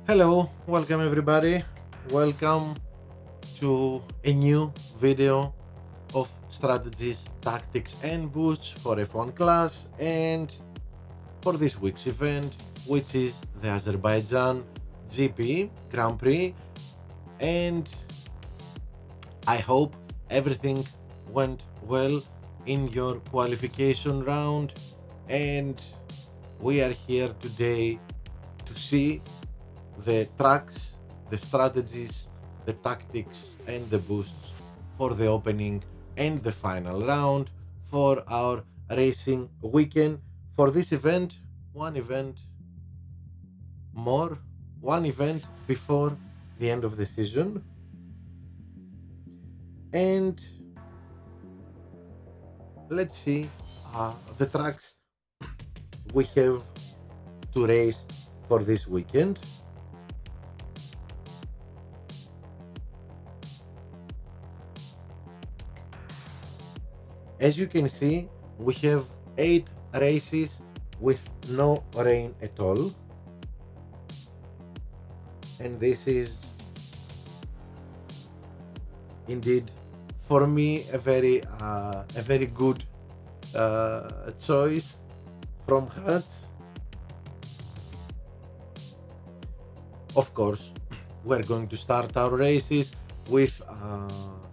Hello, welcome everybody. Welcome to a new video of strategies, tactics, and boosts for F1 class and for this week's event, which is the Azerbaijan GP Grand Prix. And I hope everything went well in your qualification round. And we are here today to see the tracks, the strategies, the tactics, and the boosts for the opening and the final round for our racing weekend. For this event, one event more, one event before the end of the season. And let's see the tracks we have to race for this weekend. As you can see, we have 8 races with no rain at all, and this is indeed for me a very good choice from Hertz. Of course, we're going to start our races with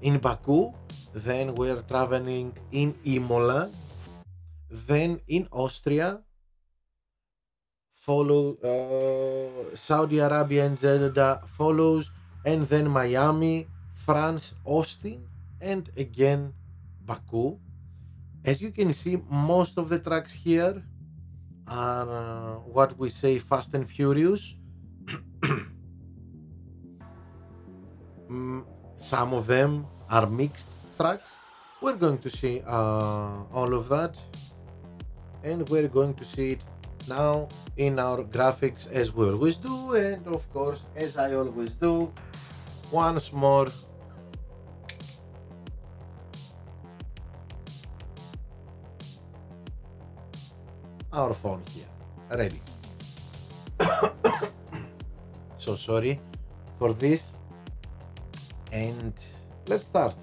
in Baku. Then we're traveling in Imola, then in Austria, follow Saudi Arabia and Jeddah follows, and then Miami, France, Austin, and again Baku. As you can see, most of the tracks here are what we say fast and furious. Some of them are mixed tracks. We're going to see all of that, and we're going to see it now in our graphics as we always do, and of course, as I always do, once more our phone here ready. So sorry for this, and let's start.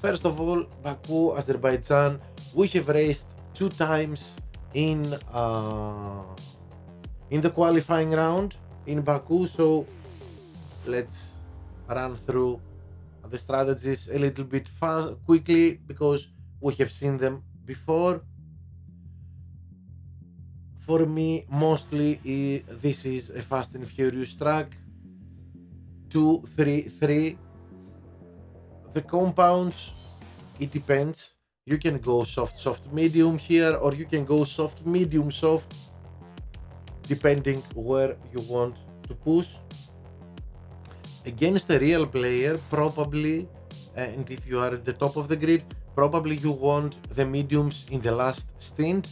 First of all, Baku, Azerbaijan. We have raced 2 times in the qualifying round in Baku, so let's run through the strategies a little bit quickly because we have seen them before. For me, mostly this is a fast and furious track. 2, 3, 3. The compounds, it depends. You can go soft, soft, medium here, or you can go soft, medium, soft, depending where you want to push. Against a real player, probably, and if you are at the top of the grid, probably you want the mediums in the last stint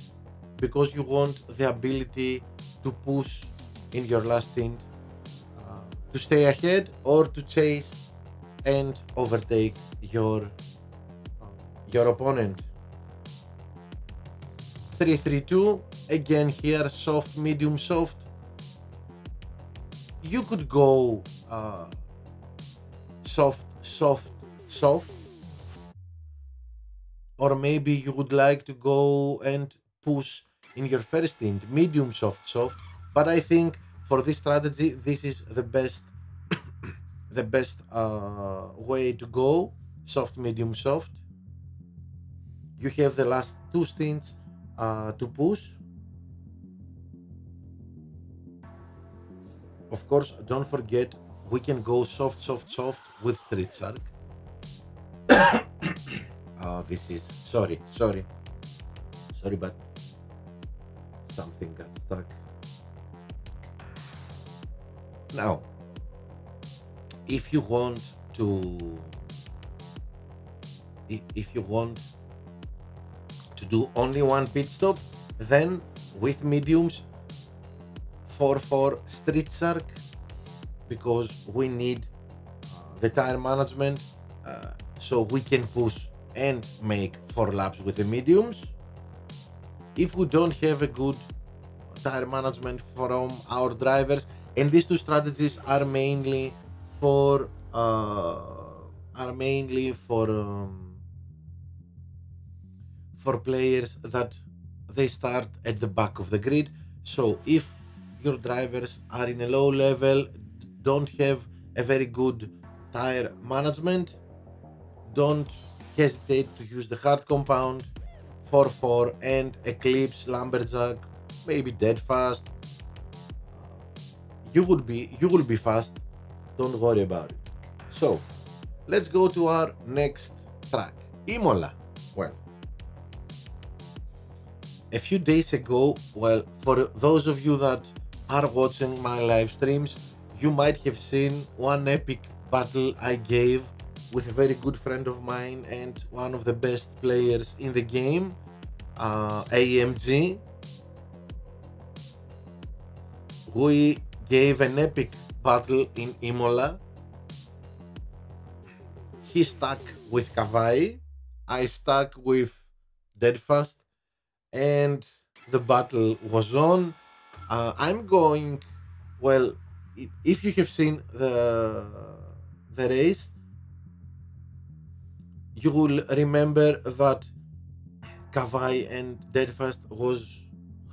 because you want the ability to push in your last stint to stay ahead or to chase and overtake your opponent. 3-3-2, again here soft, medium, soft. You could go soft, soft, soft, or maybe you would like to go and push in your first stint medium, soft, soft. But I think for this strategy, this is the best way to go, soft, medium, soft. You have the last 2 stints to push. Of course, don't forget, we can go soft, soft, soft with Street Shark. This is sorry, but something got stuck. Now, if you want to do only one pit stop, then with mediums 4-4 Street Shark, because we need the tire management so we can push and make 4 laps with the mediums. If we don't have a good tire management from our drivers, and these two strategies are mainly for players that they start at the back of the grid. So if your drivers are in a low level, don't have a very good tire management, don't hesitate to use the hard compound 4-4 and Eclipse, Lumberjack, maybe dead fast. You will be fast, don't worry about it. So let's go to our next track, Imola. Well, a few days ago, well, for those of you that are watching my live streams, you might have seen one epic battle I gave with a very good friend of mine and one of the best players in the game, AMG. We gave an epic battle in Imola. He stuck with Kavai, I stuck with Deadfast, and the battle was on. I'm going, well, if you have seen the race, you will remember that Kavai and Deadfast was,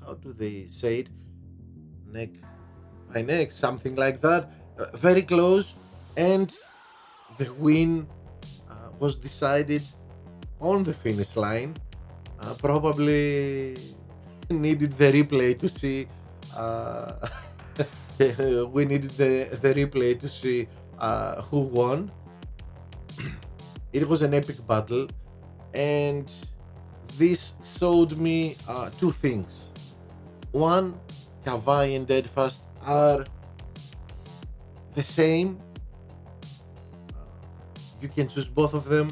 how do they say it, neck by neck, something like that, very close, and the win was decided on the finish line. Probably needed the replay to see. We needed the replay to see who won. It was an epic battle, and this showed me two things. One, Kavai and Deadfast are the same. You can choose both of them.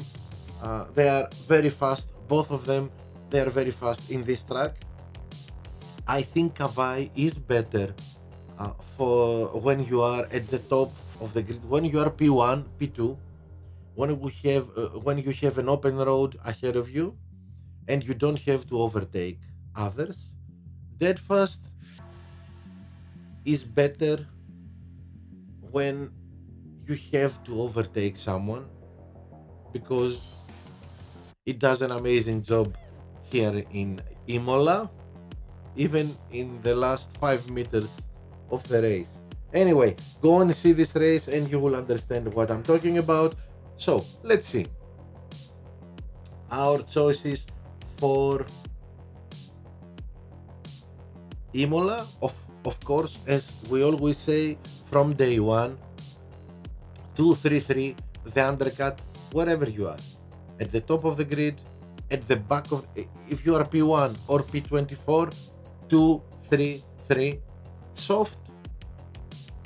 They are very fast, both of them. They are very fast in this track. I think Kavai is better for when you are at the top of the grid, when you are P1, P2, when you have an open road ahead of you and you don't have to overtake others. Deadfast is better when you have to overtake someone, because it does an amazing job here in Imola, even in the last 5 meters of the race. Anyway, go and see this race and you will understand what I'm talking about. So let's see our choices for Imola. Of course, as we always say from day one, 2-3-3, the undercut, wherever you are, at the top of the grid, at the back of, if you are P1 or P24, 2-3-3, soft,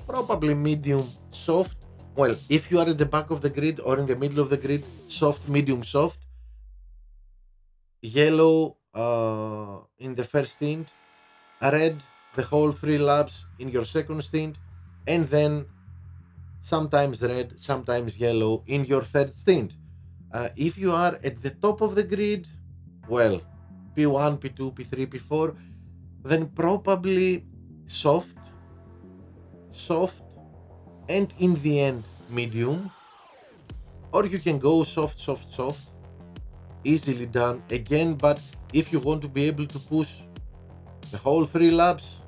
probably medium, soft. Well, if you are at the back of the grid or in the middle of the grid, soft, medium, soft. Yellow in the first stint, red the whole 3 laps in your second stint, and then sometimes red, sometimes yellow in your third stint. If you are at the top of the grid, well, P1, P2, P3, P4, then probably soft, and in the end medium, or you can go soft, easily done again. But if you want to be able to push the whole 3 laps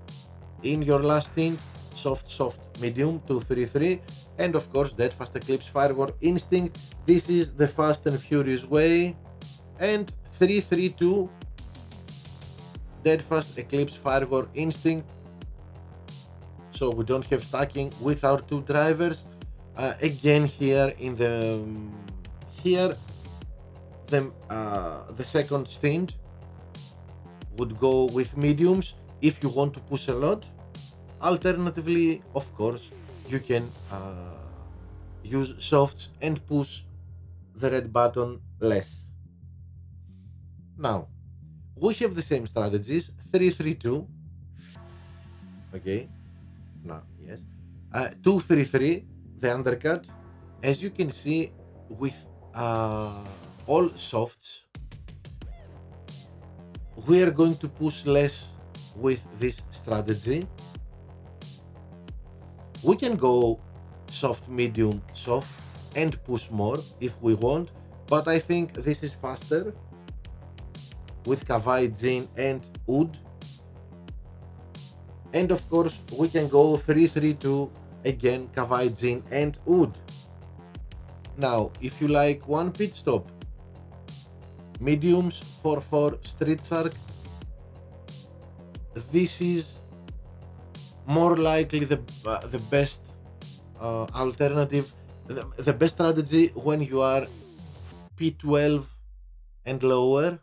in your last stint, soft, medium, 2-3-3, and of course Deadfast, Eclipse, Firework, Instinct. This is the fast and furious way, and 3-3-2, Deadfast, Eclipse, Firework, Instinct. So we don't have stacking with our 2 drivers. Again, here in the the second stint would go with mediums if you want to push a lot. Alternatively, of course, you can use softs and push the red button less. Now, we have the same strategies, 3-3-2. Okay, now, yes. 2-3-3, the undercut. As you can see, with all softs, we are going to push less with this strategy. We can go soft, medium, soft and push more if we want, but I think this is faster with Kavai, Jin and Oud. And of course we can go 3-3-2 again, Kavai, Jin and Oud. Now if you like one pit stop, mediums 4-4 Street Shark, this is more likely the best alternative, the best strategy when you are P12 and lower,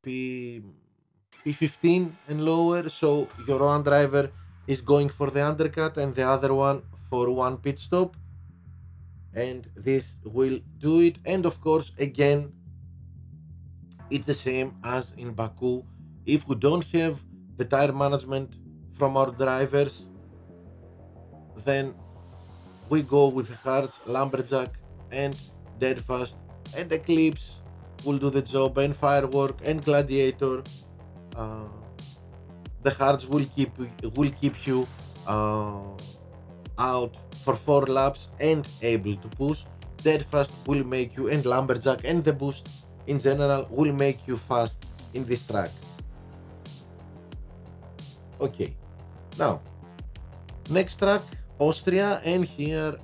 P15 and lower, so your one driver is going for the undercut and the other one for one pit stop, and this will do it. And of course again it's the same as in Baku. If we don't have the tire management from our drivers, then we go with the Hards, Lumberjack and Dead Fast, and Eclipse will do the job, and Firework and Gladiator. The Hards will keep you out for 4 laps and able to push. Dead Fast will make you, and Lumberjack and the boost in general will make you fast in this track. Okay, now next track, Austria, and here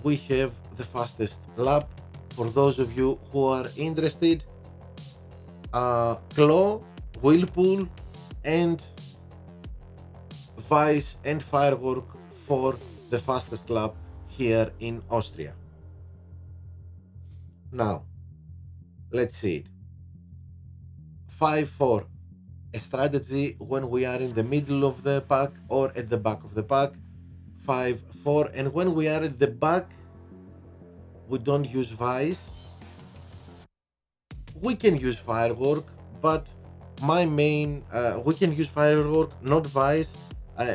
we have the fastest lap for those of you who are interested. Claw, Whirlpool and Vice and Firework for the fastest lap here in Austria. Now let's see it. 5-4, a strategy when we are in the middle of the pack or at the back of the pack. 5-4, and when we are at the back we don't use Vice. We can use Firework, but my main we can use Firework, not Vice.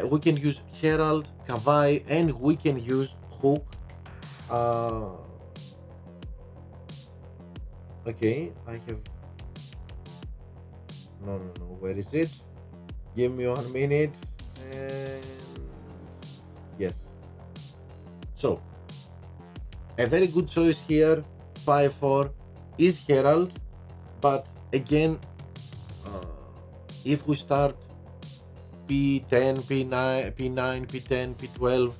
We can use Herald, Kavai, and we can use Hook. Okay, I have no, where is it? Give me 1 minute. And yes, so a very good choice here, 5-4, is Herald. But again, if we start P10, P9, P10, P12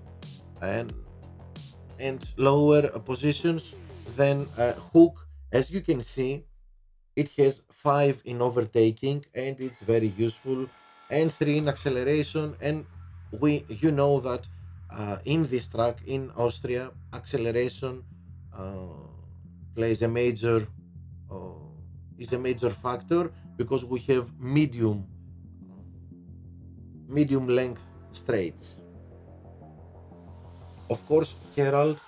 and lower positions, then Hook, as you can see, it has 5 in overtaking and it's very useful, and 3 in acceleration. And you know that in this track in Austria, acceleration plays a major is a major factor, because we have medium length straights. Of course, Herald,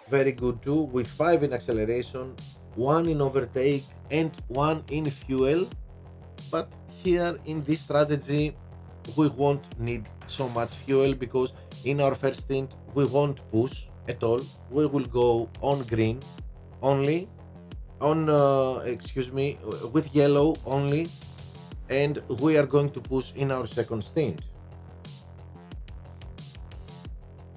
very good too, with 5 in acceleration, 1 in overtake and 1 in fuel. But here in this strategy we won't need so much fuel, because in our first stint we won't push at all. We will go on green only, on with yellow only, and we are going to push in our second stint.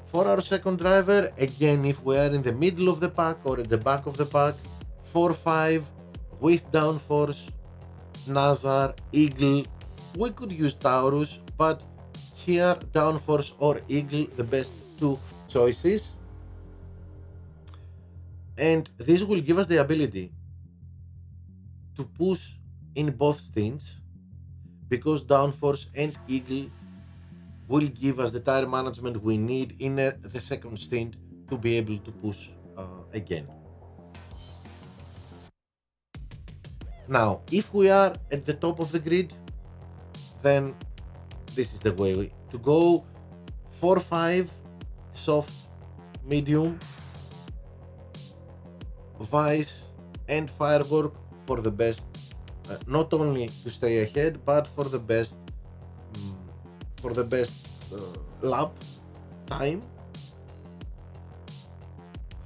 For our second driver, again, if we are in the middle of the pack or at the back of the pack, 4-5 with downforce, Nazar, Eagle. We could use Taurus, but here downforce or Eagle, the best 2 choices. And this will give us the ability to push in both stints, because downforce and Eagle will give us the tire management we need in the second stint to be able to push again. Now, if we are at the top of the grid, then this is the way to go. 4-5, soft, medium, Vice and Firework for the best, not only to stay ahead, but for the best lap time.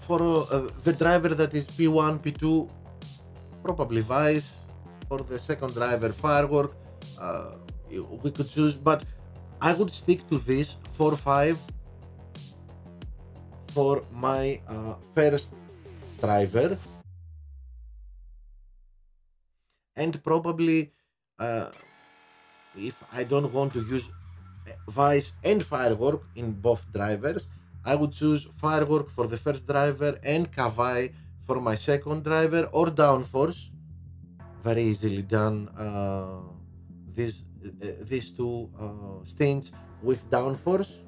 For the driver that is P1, P2, probably Vice. For the second driver, Firework, we could choose, but I would stick to this 4-5 for my first driver, and probably uh, if I don't want to use Vice and Firework in both drivers, I would choose Firework for the first driver and Kavai for my second driver, or Downforce. Very easily done. These two stints with Downforce.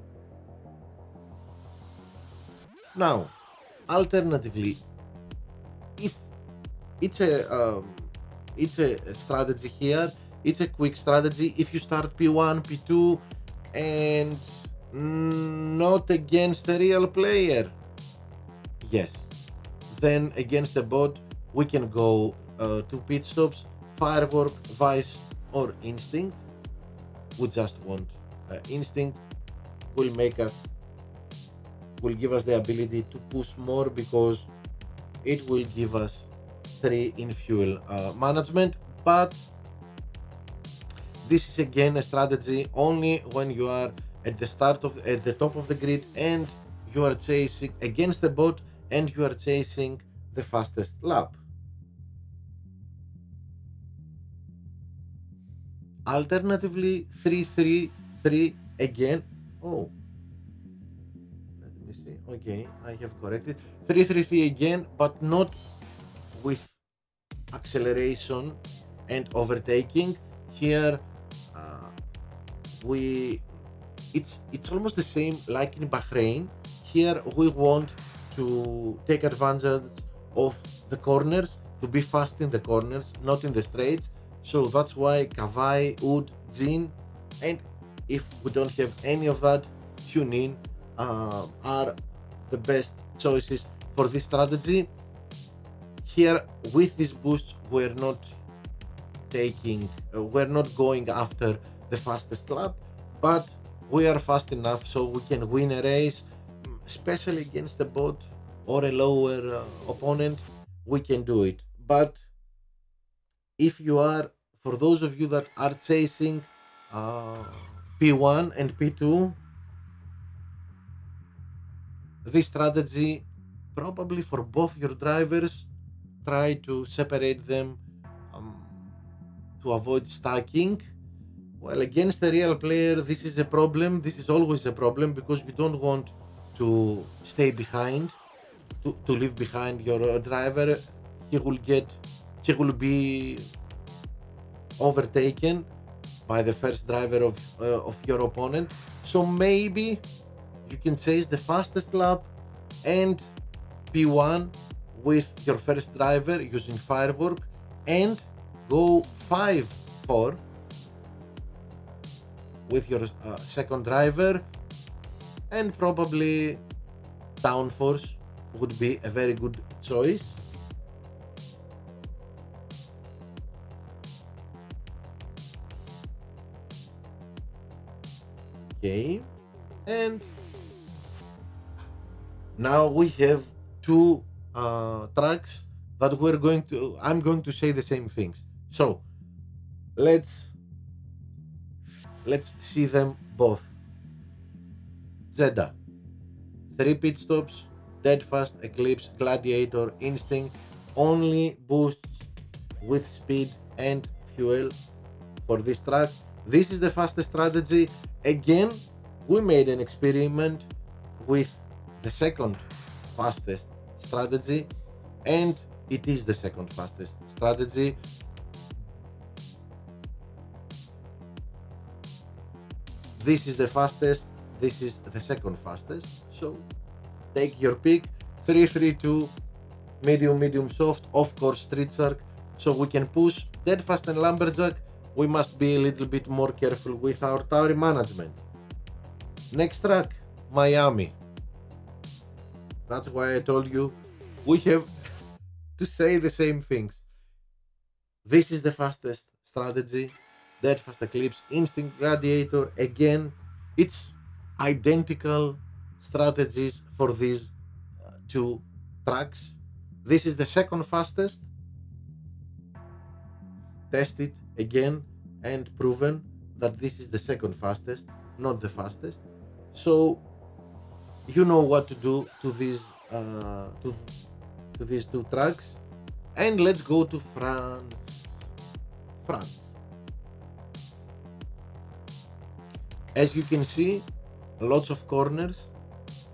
Now, alternatively, if it's a strategy here, it's a quick strategy. If you start P1, P2, and not against a real player, yes, then against the bot we can go to pit stops, Firework, Vice, or Instinct. We just want Instinct will make us, will give us the ability to push more, because it will give us 3 in fuel management. But this is again a strategy only when you are at the top of the grid, and you are chasing against the bot, and you are chasing the fastest lap. Alternatively, 3-3-3 again. Oh, let me see. Okay, I have corrected. 3-3-3 again, but not with acceleration and overtaking. Here, we it's almost the same like in Bahrain. Here we want to take advantage of the corners, to be fast in the corners, not in the straights. So that's why Kavai, Oud, Jin, and if we don't have any of that, Tune In are the best choices for this strategy. Here with these boosts, we're not going after the fastest lap, but we are fast enough so we can win a race, especially against a bot or a lower opponent. We can do it. But if you are, for those of you that are chasing P1 and P2, this strategy, probably for both your drivers, try to separate them to avoid stacking. Well, against a real player, this is a problem. This is always a problem, because you don't want to stay behind, to leave behind your driver. He will be overtaken by the first driver of your opponent. So maybe you can chase the fastest lap and P1 with your first driver using Firework, and go 5-4 with your second driver, and probably Downforce would be a very good choice. Okay, and now we have two tracks that I'm going to say the same things. So let's see them both. Jeddah, 3 pit stops, dead fast, Eclipse, Gladiator, Instinct, only boosts with speed and fuel for this track. This is the fastest strategy. Again, we made an experiment with the second fastest strategy, and it is the second fastest strategy. This is the fastest, this is the second fastest, so take your pick. 3-3-2, medium, soft, of course Street Shark, so we can push dead fast and Lumberjack. We must be a little bit more careful with our Tauri management. Next track, Miami. That's why I told you we have to say the same things. This is the fastest strategy. Dead fast Eclipse, Instinct, Gladiator. Again, it's identical strategies for these two tracks. This is the second fastest. Tested again and proven that this is the second fastest, not the fastest. So you know what to do to these to these two tracks. And let's go to France. France. As you can see, lots of corners,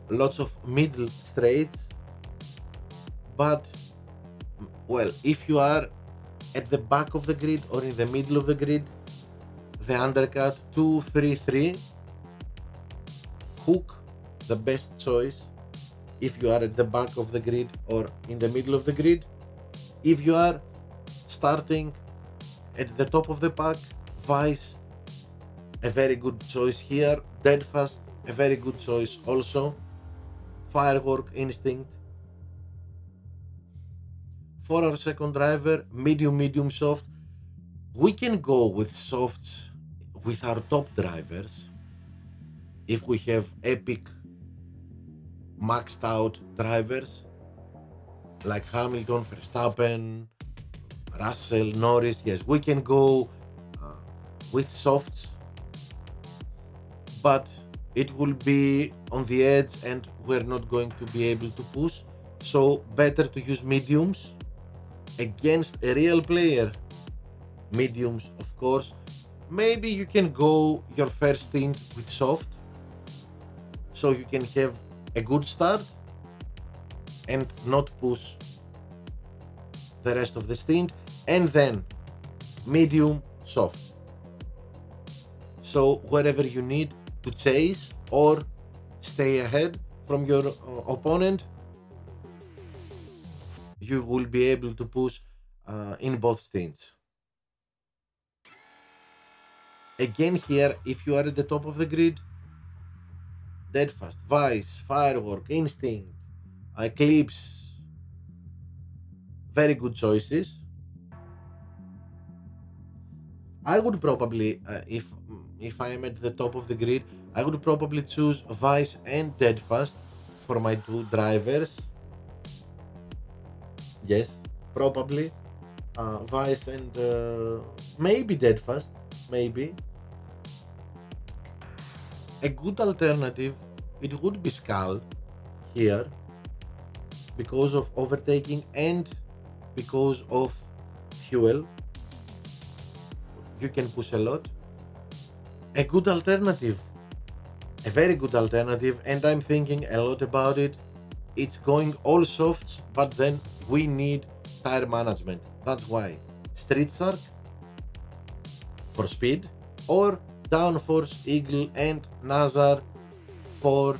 lots of middle straights, but well, if you are at the back of the grid or in the middle of the grid, the undercut 2-3-3 hook, the best choice if you are at the back of the grid or in the middle of the grid. If you are starting at the top of the pack, Vice, a very good choice here. Dead Fast, a very good choice also. Firework, Instinct. For our second driver, medium, soft. We can go with softs with our top drivers if we have epic maxed out drivers like Hamilton, Verstappen, Russell, Norris. Yes, we can go with softs, but it will be on the edge and we're not going to be able to push. So better to use mediums against a real player. Mediums, of course. Maybe you can go your first stint with soft, so you can have a good start and not push the rest of the stint, and then medium, soft. So wherever you need to chase or stay ahead from your opponent, you will be able to push in both stints. Again here, if you are at the top of the grid, Dead Fast, Vice, Firework, Instinct, Eclipse, very good choices. I would probably, if I am at the top of the grid, I would probably choose Vice and Dead Fast for my two drivers. Yes, probably Vice and maybe Dead Fast, maybe. A good alternative, it would be Skull here because of overtaking and because of fuel. You can push a lot. A good alternative, a very good alternative, and I'm thinking a lot about it. It's going all softs, but then we need tire management. That's why Street Shark for speed, or Downforce, Eagle and Nazar for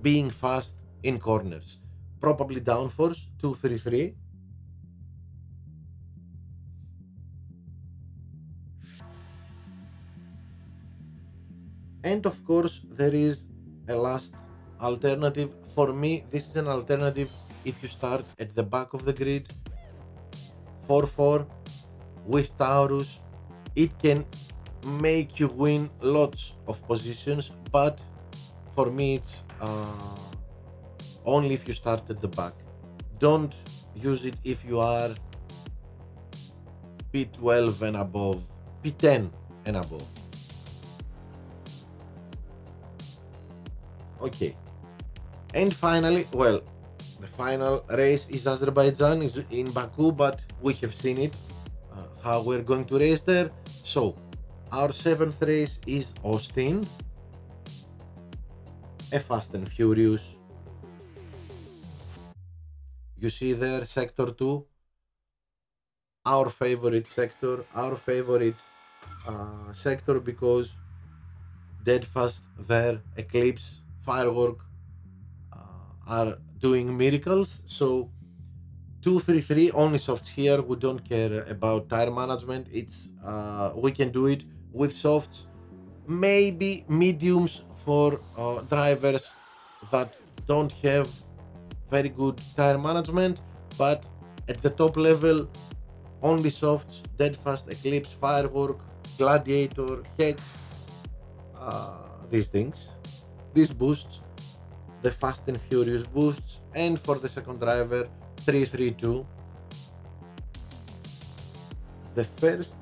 being fast in corners. Probably Downforce 2-3-3. And of course there is a last alternative. For me, this is an alternative if you start at the back of the grid. 4-4 with Taurus. It can make you win lots of positions, but for me it's only if you start at the back. Don't use it if you are P12 and above, P10 and above. Okay, and finally, well, the final race is Azerbaijan, is in Baku, but we have seen it, how we're going to race there. So our seventh race is Austin, a Fast and Furious. You see there sector 2, our favorite sector, our favorite sector, because Dead Fast there, Eclipse, Firework are doing miracles. So 2-3-3, only softs here. We don't care about tire management. It's we can do it with softs, maybe mediums for drivers that don't have very good tire management, but at the top level only softs. Dead Fast, Eclipse, Firework, Gladiator, Hex, these things, these boosts, the Fast and Furious boosts. And for the second driver, 3-3-2. The first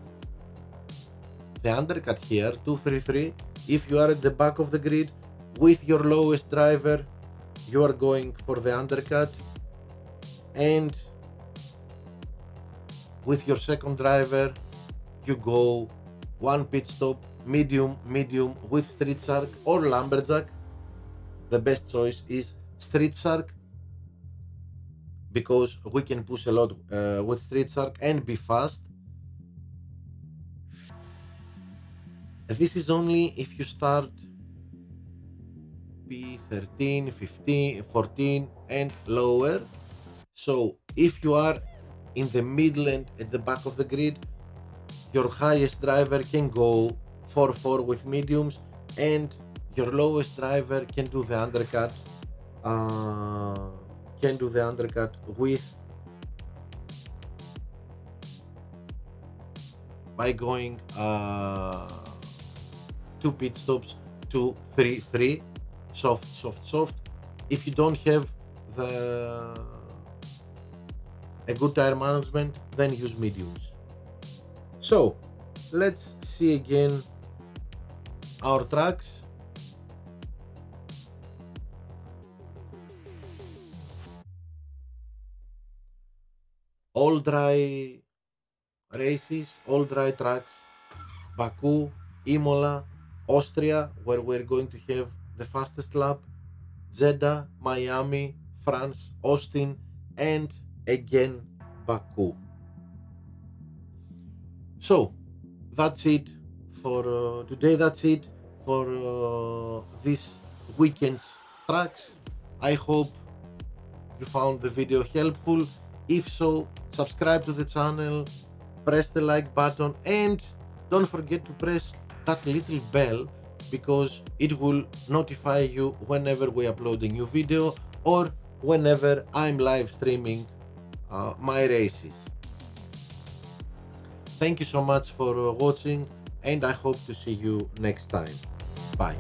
the undercut here, 2-3-3. If you are at the back of the grid with your lowest driver, you are going for the undercut, and with your second driver you go one pit stop, medium, medium with street shark or lumberjack. The best choice is street shark, because we can push a lot with street shark and be fast. This is only if you start P13, 15, 14 and lower. So if you are in the middle and at the back of the grid, your highest driver can go 4-4 with mediums, and your lowest driver can do the undercut. With by going 2 pit stops, 2-3-3, soft, soft, soft. If you don't have a good tire management, then use mediums. So let's see again our tracks. All dry races, all dry tracks: Baku, Imola, Austria, where we're going to have the fastest lap, Jeddah, Miami, France, Austin, and again Baku. So that's it for today. That's it for this weekend's tracks. I hope you found the video helpful. If so, subscribe to the channel, press the like button, and don't forget to press that little bell, because it will notify you whenever we upload a new video or whenever I'm live streaming my races. Thank you so much for watching, and I hope to see you next time. Bye.